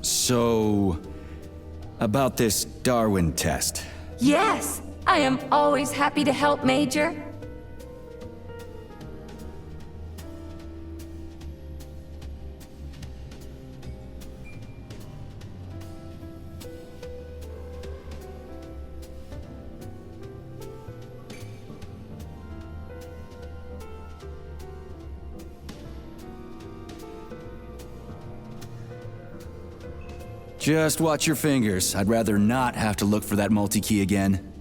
So, about this Darwin test. Yes, I am always happy to help, Major. Just watch your fingers. I'd rather not have to look for that multi-key again.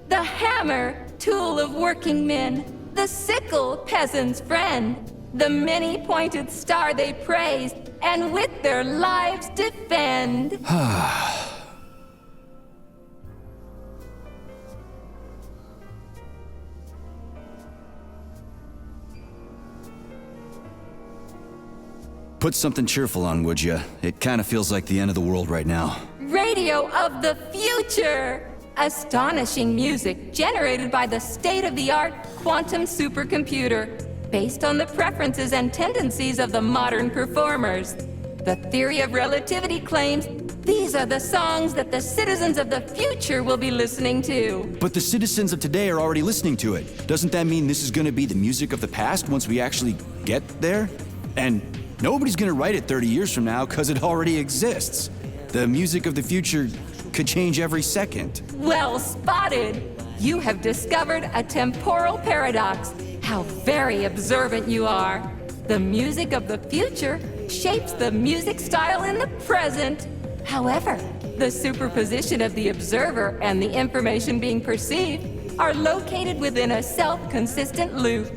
The hammer, tool of working men. The sickle, peasant's friend. The many-pointed star they praise, and with their lives defend. Put something cheerful on, would ya? It kind of feels like the end of the world right now. Radio of the future! Astonishing music generated by the state-of-the-art quantum supercomputer, based on the preferences and tendencies of the modern performers. The theory of relativity claims these are the songs that the citizens of the future will be listening to. But the citizens of today are already listening to it. Doesn't that mean this is gonna be the music of the past once we actually get there? And nobody's gonna write it 30 years from now because it already exists. The music of the future could change every second. Well spotted! You have discovered a temporal paradox. How very observant you are. The music of the future shapes the music style in the present. However, the superposition of the observer and the information being perceived are located within a self-consistent loop.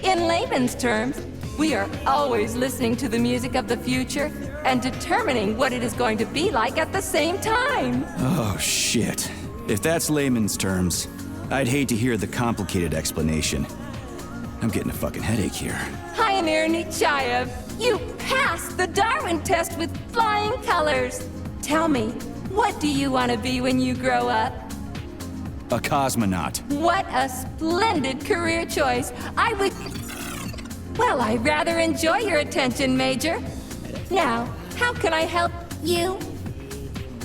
In layman's terms, we are always listening to the music of the future and determining what it is going to be like at the same time. Oh, shit. If that's layman's terms, I'd hate to hear the complicated explanation. I'm getting a fucking headache here. Pioneer Nechayev, you passed the Darwin test with flying colors. Tell me, what do you want to be when you grow up? A cosmonaut. What a splendid career choice. Well, I rather enjoy your attention, Major. Now, How can I help you?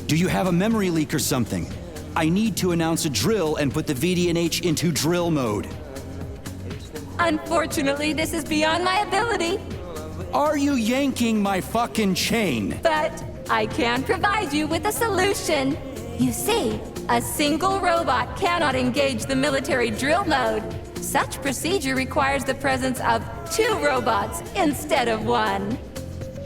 Do you have a memory leak or something? I need to announce a drill and put the VD&H into drill mode. Unfortunately, this is beyond my ability, Are you yanking my fucking chain? but I can provide you with a solution. You see, a single robot cannot engage the military drill mode. Such procedure requires the presence of 2 robots instead of 1.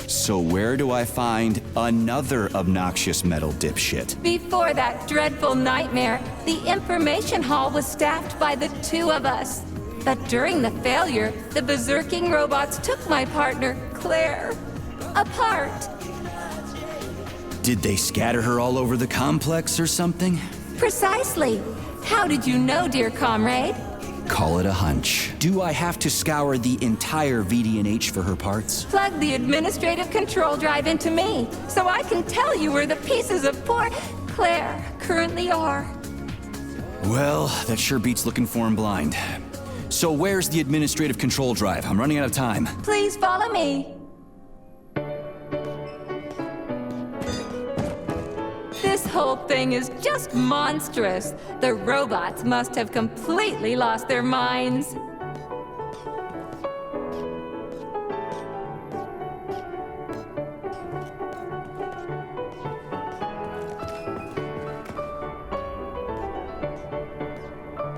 So where do I find another obnoxious metal dipshit? Before that dreadful nightmare, the information hall was staffed by the 2 of us. But during the failure, the berserking robots took my partner, Claire, apart. Did they scatter her all over the complex or something? Precisely. How did you know, dear comrade? Call it a hunch. Do I have to scour the entire VD&H for her parts? Plug the administrative control drive into me, so I can tell you where the pieces of poor Claire currently are. Well, that sure beats looking for him blind. So where's the administrative control drive? I'm running out of time. Please follow me. This whole thing is just monstrous. The robots must have completely lost their minds.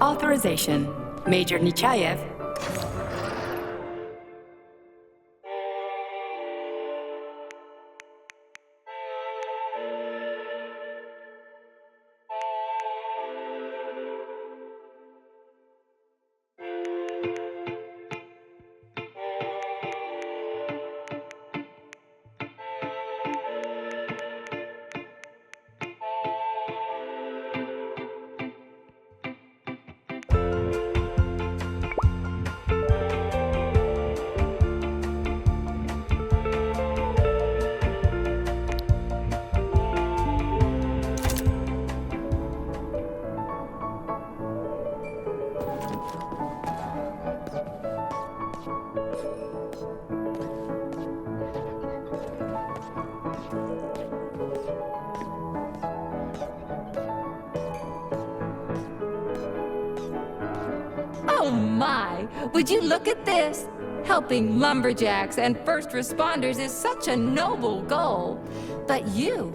Authorization. Major Nechayev. Oh my! Would you look at this? Helping lumberjacks and first responders is such a noble goal. But you,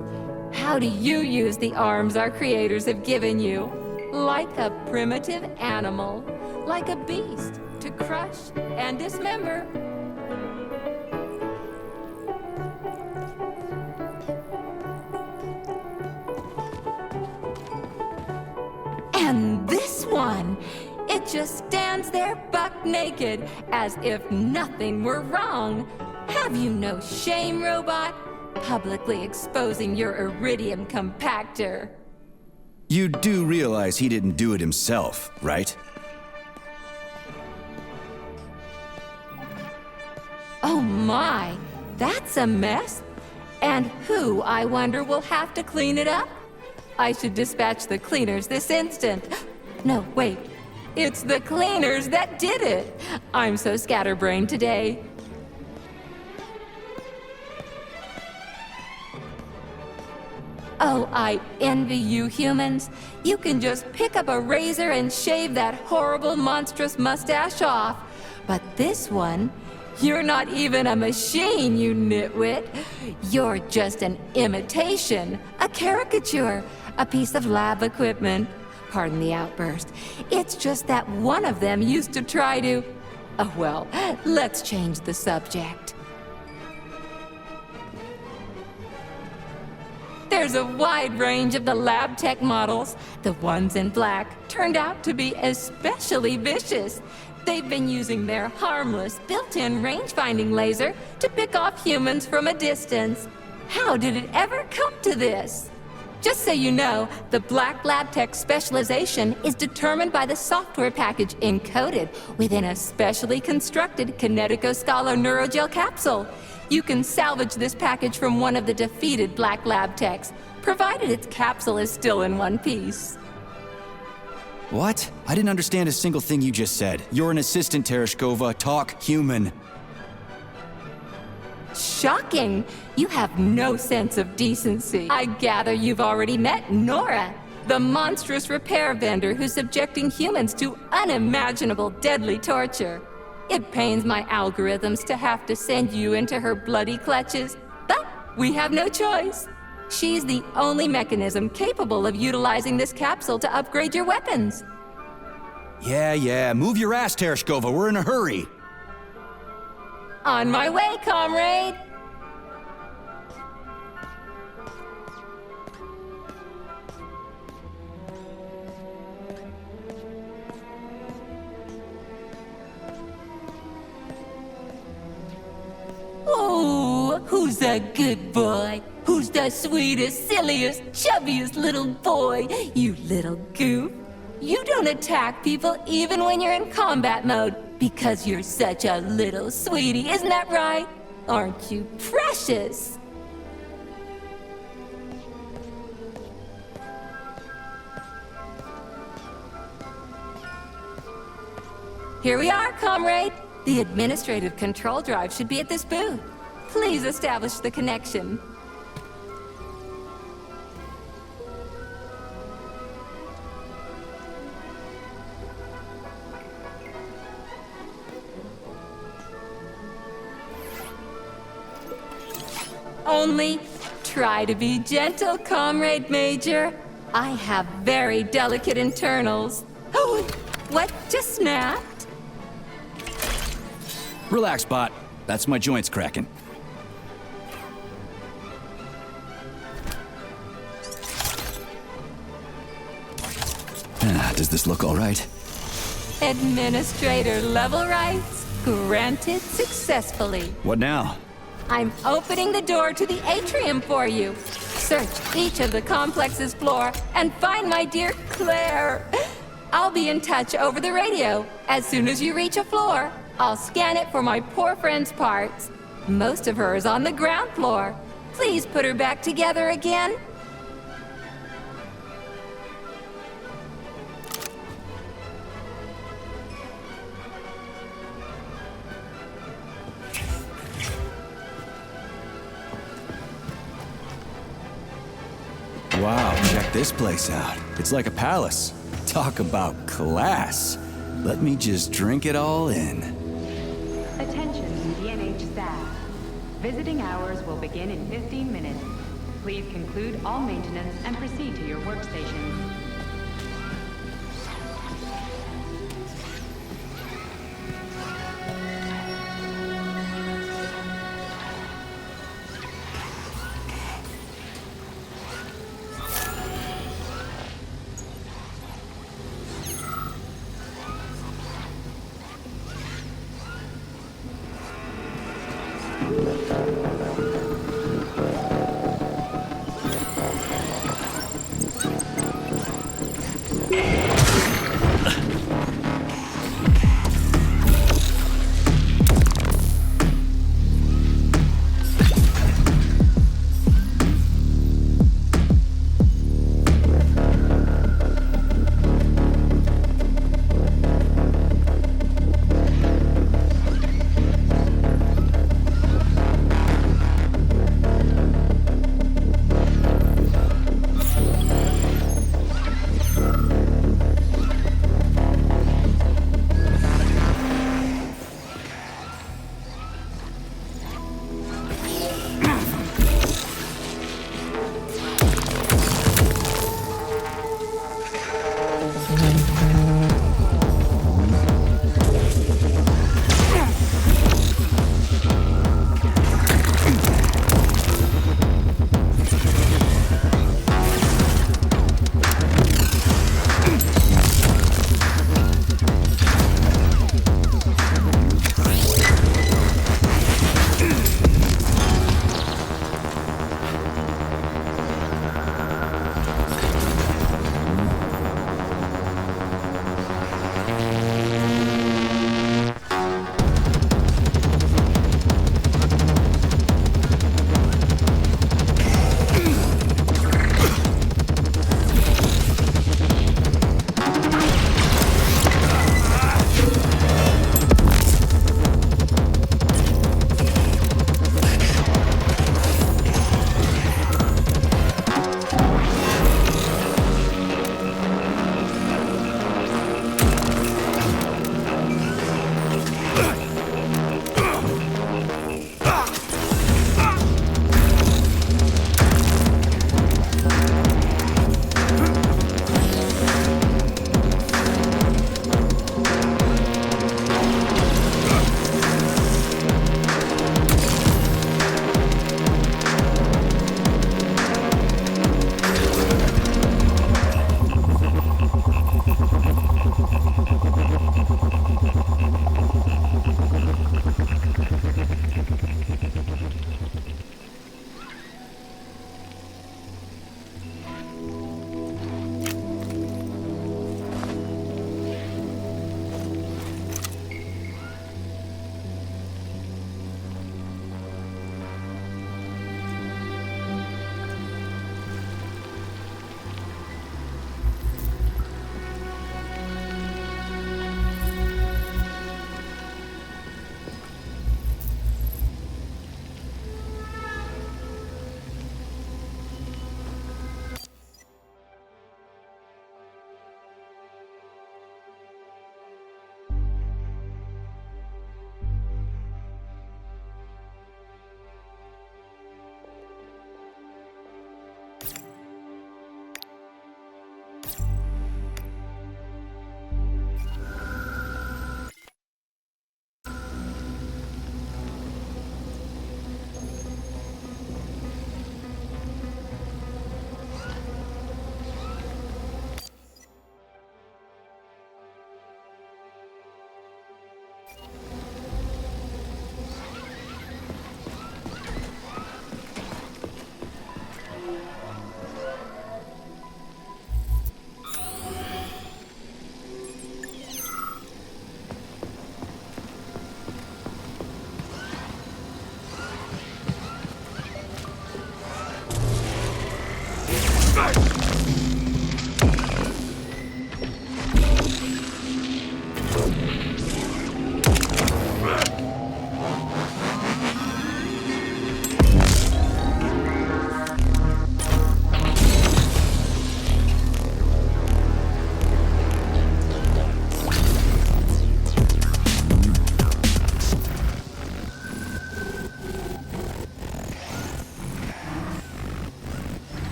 how do you use the arms our creators have given you? Like a primitive animal, like a beast, to crush and dismember. And this one, it just stands there buck naked, as if nothing were wrong. Have you no shame, robot? Publicly exposing your iridium compactor. You do realize he didn't do it himself, right? Oh my, that's a mess. And who, I wonder, will have to clean it up? I should dispatch the cleaners this instant. No, wait. It's the cleaners that did it. I'm so scatterbrained today. Oh, I envy you humans. You can just pick up a razor and shave that horrible, monstrous mustache off. But this one, you're not even a machine, you nitwit. You're just an imitation, a caricature, a piece of lab equipment. Pardon the outburst. It's just that one of them used to try to... Oh, well, let's change the subject. There's a wide range of the lab tech models. The ones in black turned out to be especially vicious. They've been using their harmless, built-in range-finding laser to pick off humans from a distance. How did it ever come to this? Just so you know, the Black Lab Tech specialization is determined by the software package encoded within a specially constructed Kinetico-Scala neurogel capsule. You can salvage this package from one of the defeated Black Lab Techs, provided its capsule is still in one piece. What? I didn't understand a single thing you just said. You're an assistant, Tereshkova. Talk human. shocking. You have no sense of decency. I gather you've already met Nora, the monstrous repair vendor who's subjecting humans to unimaginable deadly torture. It pains my algorithms to have to send you into her bloody clutches, but we have no choice. She's the only mechanism capable of utilizing this capsule to upgrade your weapons. Yeah, move your ass, Tereshkova, we're in a hurry. On my way, comrade! Oh, who's a good boy? Who's the sweetest, silliest, chubbiest little boy? You little goof. You don't attack people even when you're in combat mode because you're such a little sweetie, isn't that right? Aren't you precious? Here we are, comrade. The administrative control drive should be at this booth. Please establish the connection. Only try to be gentle, Comrade Major. I have very delicate internals. Oh, what just snapped? Relax, bot. That's my joints cracking. Does this look all right? Administrator level rights granted successfully. What now? I'm opening the door to the atrium for you. Search each of the complex's floor and find my dear Claire. I'll be in touch over the radio. As soon as you reach a floor, I'll scan it for my poor friend's parts. Most of her is on the ground floor. Please put her back together again. Wow, check this place out. It's like a palace. Talk about class. Let me just drink it all in. Attention, DNH staff. Visiting hours will begin in 15 minutes. Please conclude all maintenance and proceed to your workstations.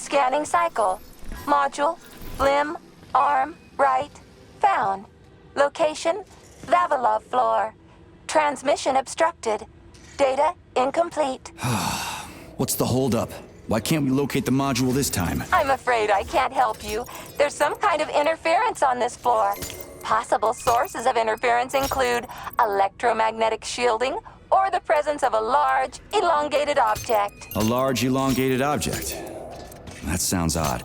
Scanning cycle. Module, limb, arm, right, found. Location, Vavilov floor. Transmission obstructed. Data incomplete. What's the holdup? Why can't we locate the module this time? I'm afraid I can't help you. There's some kind of interference on this floor. Possible sources of interference include electromagnetic shielding or the presence of a large, elongated object. A large, elongated object. That sounds odd.